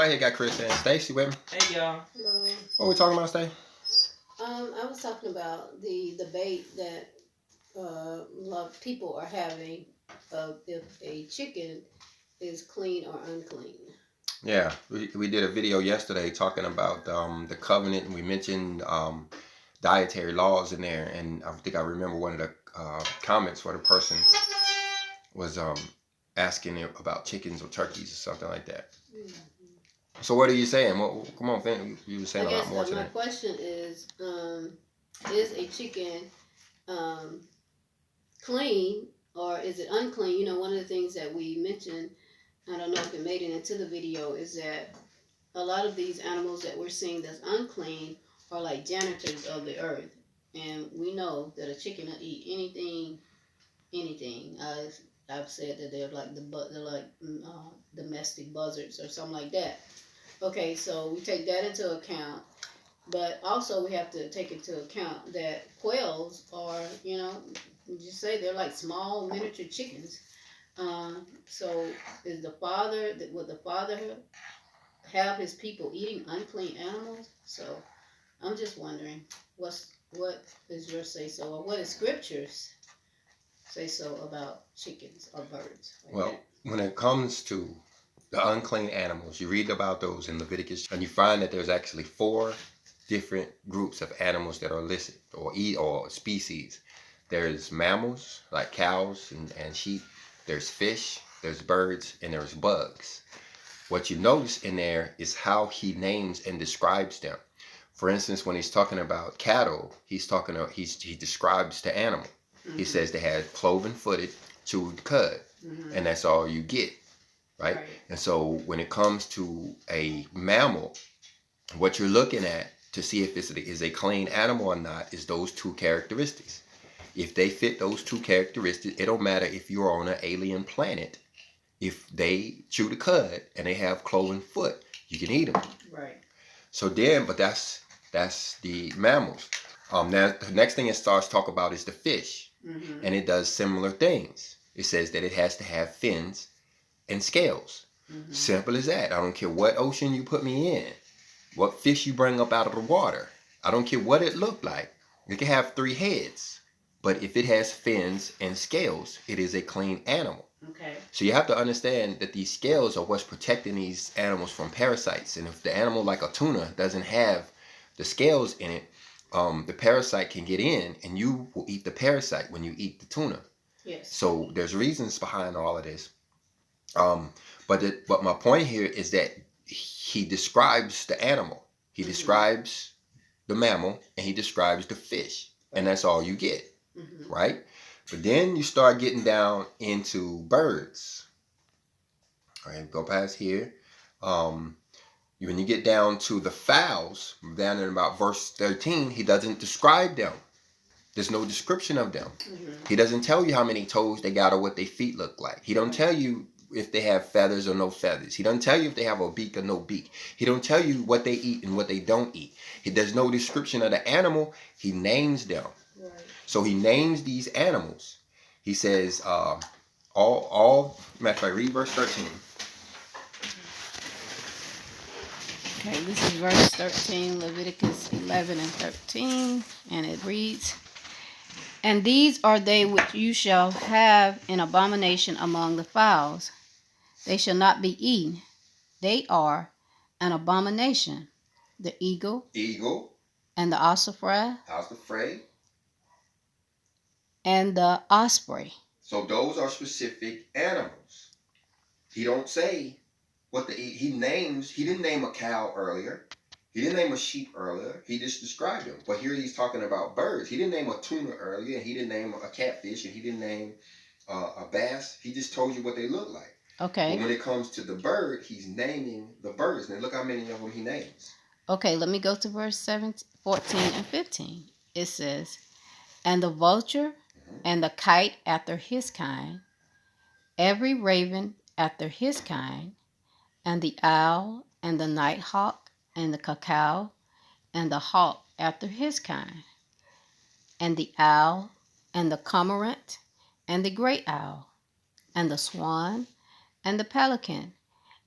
Right here got Chris and Stacy with me. Hey y'all. Hello. What we talking about, Stacy? I was talking about the debate that people are having of if a chicken is clean or unclean. Yeah, we did a video yesterday talking about the covenant, and we mentioned dietary laws in there. And I think I remember one of the comments where the person was asking about chickens or turkeys or something like that. Mm-hmm. So what are you saying? Well, come on, Finn. You were saying a lot more today. My question is a chicken clean or is it unclean? You know, one of the things that we mentioned, I don't know if it made it into the video, is that a lot of these animals that we're seeing that's unclean are like janitors of the earth. And we know that a chicken will eat anything. I've said that they're like domestic buzzards or something like that. Okay, so we take that into account, but also we have to take into account that quails are, just say they're like small miniature chickens. So is the father would the father have his people eating unclean animals? So I'm just wondering what is your say so, or what is scriptures say so about chickens or birds? Well, when it comes to the unclean animals, you read about those in Leviticus, and you find that there's actually 4 different groups of animals that are listed or species. There's mammals like cows and sheep. There's fish. There's birds, and there's bugs. What you notice in there is how he names and describes them. For instance, when he's talking about cattle, he describes the animal. Mm-hmm. He says they have cloven footed, chewed cud, mm-hmm. and that's all you get, right? And so when it comes to a mammal, what you're looking at to see if this is a clean animal or not is those 2 characteristics. If they fit those 2 characteristics, it don't matter if you're on an alien planet. If they chew the cud and they have cloven foot, you can eat them. Right. So then, but that's the mammals. Now the next thing it starts to talk about is the fish, mm-hmm. and it does similar things. It says that it has to have fins and scales. Mm-hmm. Simple as that. I don't care what ocean you put me in, what fish you bring up out of the water. I don't care what it looked like. It can have 3 heads, but if it has fins and scales, it is a clean animal. Okay. So you have to understand that these scales are what's protecting these animals from parasites. And if the animal like a tuna doesn't have the scales in it, the parasite can get in and you will eat the parasite when you eat the tuna. Yes. So there's reasons behind all of this. But my point here is that he describes the animal. He mm-hmm. describes the mammal and he describes the fish. And that's all you get. Mm-hmm. Right? But then you start getting down into birds. All right, go past here. When you get down to the fowls, down in about verse 13, he doesn't describe them. There's no description of them. Mm-hmm. He doesn't tell you how many toes they got or what their feet look like. He don't tell you if they have feathers or no feathers. He don't tell you if they have a beak or no beak. He don't tell you what they eat and what they don't eat. There's no description of the animal. He names them. Right. So he names these animals. He says, matter of fact, read verse 13. Okay, this is verse 13, Leviticus 11 and 13, and it reads, "And these are they which you shall have in abomination among the fowls. They shall not be eaten. They are an abomination. The eagle, and the ossifrage, and the osprey." So those are specific animals. He don't say what they eat. He didn't name a cow earlier. He didn't name a sheep earlier. He just described them. But here he's talking about birds. He didn't name a tuna earlier. He didn't name a catfish. And he didn't name a bass. He just told you what they look like. Okay. But when it comes to the bird, he's naming the birds. Now look how many of them he names. Okay, let me go to verse 17, 14 and 15. It says, "And the vulture and the kite after his kind, every raven after his kind, and the owl and the nighthawk and the cuckoo and the hawk after his kind, and the owl and the cormorant and the great owl, and the swan and the pelican,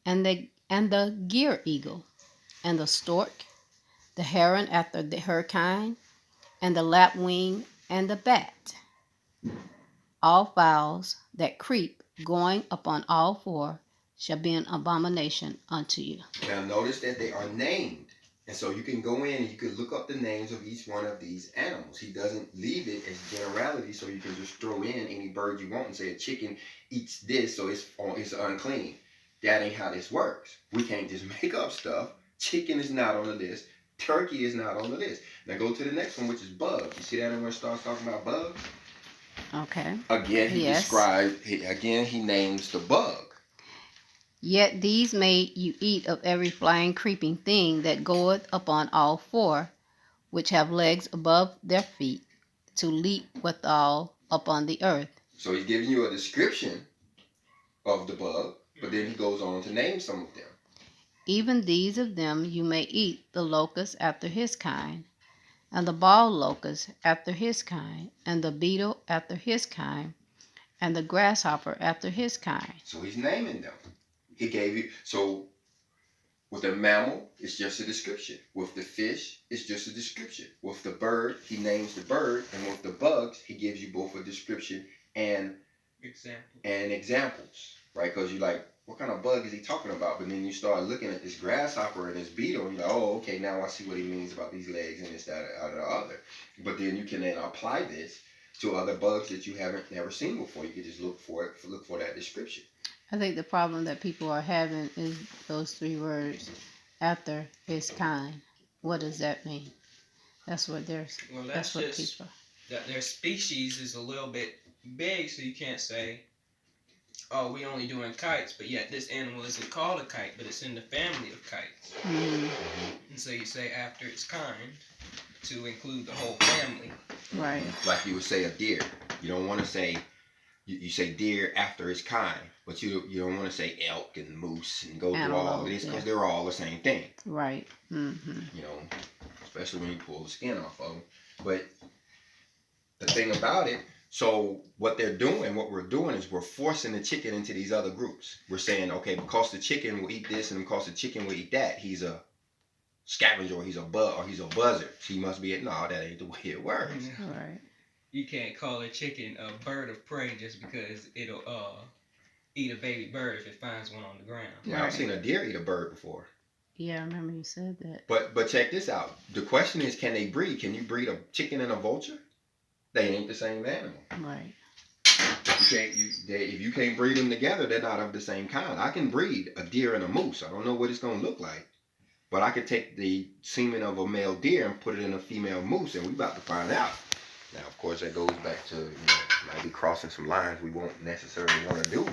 and and the gier eagle, and the stork, the heron after her kind, and the lapwing, and the bat. All fowls that creep, going upon all four, shall be an abomination unto you. Now notice that they are named. And so you can go in and you can look up the names of each one of these animals. He doesn't leave it as generality, so you can just throw in any bird you want and say a chicken eats this, so it's unclean. That ain't how this works. We can't just make up stuff. Chicken is not on the list. Turkey is not on the list. Now go to the next one, which is bugs. You see that when it starts talking about bugs? Okay. Again, he names the bug. Yet these may you eat of every flying creeping thing that goeth upon all four, which have legs above their feet, to leap withal upon the earth. So he's giving you a description of the bug, but then he goes on to name some of them. Even these of them you may eat, the locust after his kind, and the bald locust after his kind, and the beetle after his kind, and the grasshopper after his kind. So he's naming them. He gave you, so with the mammal, it's just a description. With the fish, it's just a description. With the bird, he names the bird, and with the bugs, he gives you both a description and examples, right? Because you're like, what kind of bug is he talking about? But then you start looking at this grasshopper and this beetle, and you're like, oh, okay, now I see what he means about these legs and this, that, or the other. But then you can then apply this to other bugs that you haven't never seen before. You can just look for that description. I think the problem that people are having is those three words, after his kind. What does that mean? That's what that's what just people. That their species is a little bit big, so you can't say, oh, we only doing kites, but yet this animal isn't called a kite, but it's in the family of kites. Mm-hmm. And so you say after its kind to include the whole family. Right. Like you would say a deer. You don't want to say, you say deer after its kind, but you don't want to say elk and moose and go through all of this because they're all the same thing. Right. Mm-hmm. You know, especially when you pull the skin off of them. But the thing about it, so what we're doing is we're forcing the chicken into these other groups. We're saying, okay, because the chicken will eat this and because the chicken will eat that, he's a scavenger or he's a bug or he's a buzzard. He must be no, that ain't the way it works. Right. You can't call a chicken a bird of prey just because it'll eat a baby bird if it finds one on the ground. Yeah, right. I've seen a deer eat a bird before. Yeah, I remember you said that. But check this out. The question is, can they breed? Can you breed a chicken and a vulture? They ain't the same animal. Right. If you can't breed them together, they're not of the same kind. I can breed a deer and a moose. I don't know what it's going to look like. But I could take the semen of a male deer and put it in a female moose, and we're about to find out. Now, of course, that goes back to, might be crossing some lines we won't necessarily want to do.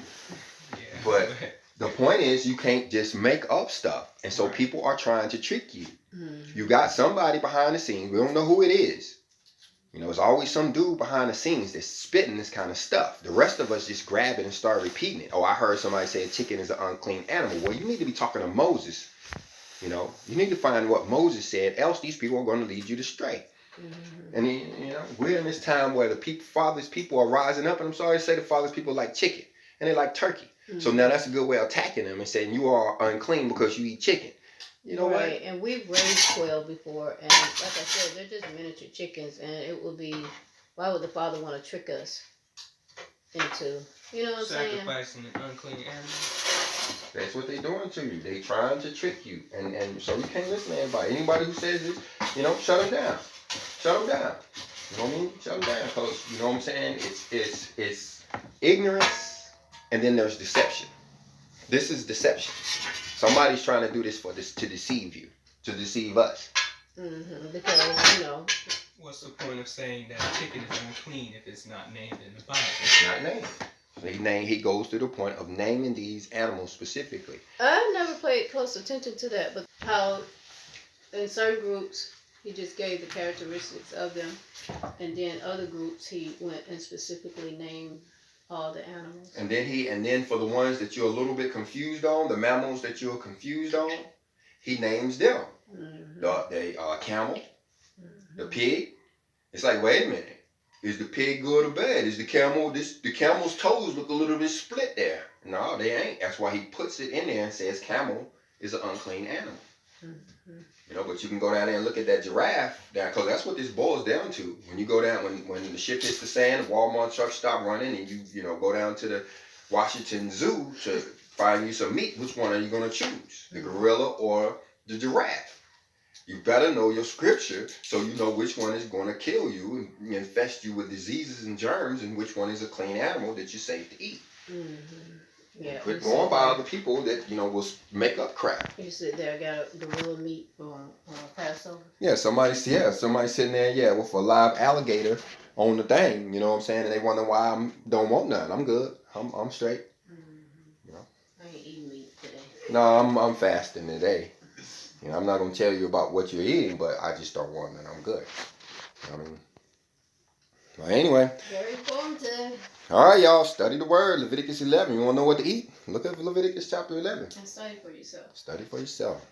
Yeah. But the point is, you can't just make up stuff. And so people are trying to trick you. Mm-hmm. You got somebody behind the scenes. We don't know who it is. There's always some dude behind the scenes that's spitting this kind of stuff. The rest of us just grab it and start repeating it. Oh, I heard somebody say a chicken is an unclean animal. Well, you need to be talking to Moses. You need to find what Moses said, else these people are going to lead you astray. Mm-hmm. And we're in this time where the father's people are rising up, and I'm sorry to say the father's people like chicken and they like turkey. Mm-hmm. So now that's a good way of attacking them and saying you are unclean because you eat chicken. You know right. what? And we've raised quail before, and like I said, they're just miniature chickens, and it would be, why would the father want to trick us into, what I'm saying? Sacrificing an unclean animal. That's what they're doing to you. They trying to trick you, and so you can't listen to anybody. Anybody who says this, shut them down. Shut them down. You know what I mean? Shut them down, because you know what I'm saying. It's ignorance, and then there's deception. This is deception. Somebody's trying to do this to deceive you, to deceive us. Mm-hmm. Because What's the point of saying that chicken is unclean if it's not named in the Bible? It's not named. He goes to the point of naming these animals specifically. I never paid close attention to that, but how in certain groups he just gave the characteristics of them, and then other groups he went and specifically named all the animals. And then for the ones that you're a little bit confused on, the mammals that you're confused on, he names them. Mm-hmm. The camel, mm-hmm. the pig. It's like, wait a minute. Is the pig good or bad? Is the camel's toes look a little bit split there? No, they ain't. That's why he puts it in there and says camel is an unclean animal. Mhm. You know, but you can go down there and look at that giraffe down, because that's what this boils down to. When you go down, when the ship hits the sand, the Walmart truck stop running, and you know go down to the Washington Zoo to find you some meat, which one are you going to choose? The gorilla or the giraffe? You better know your scripture so you know which one is going to kill you and infest you with diseases and germs, and which one is a clean animal that you're safe to eat. Yeah. Quit going by other people that will make up crap. You sit there, got a gorilla meat on Passover. Yeah, somebody sitting there, with a live alligator on the thing. You know what I'm saying? And they wonder why I don't want none. I'm good. I'm straight. You know. I ain't eating meat today. No, I'm fasting today. You know, I'm not gonna tell you about what you're eating, but I just don't want none. I'm good. You know what I mean? Well, anyway. Very informative. All right, y'all. Study the word. Leviticus 11. You want to know what to eat? Look at Leviticus chapter 11. And study for yourself. Study for yourself.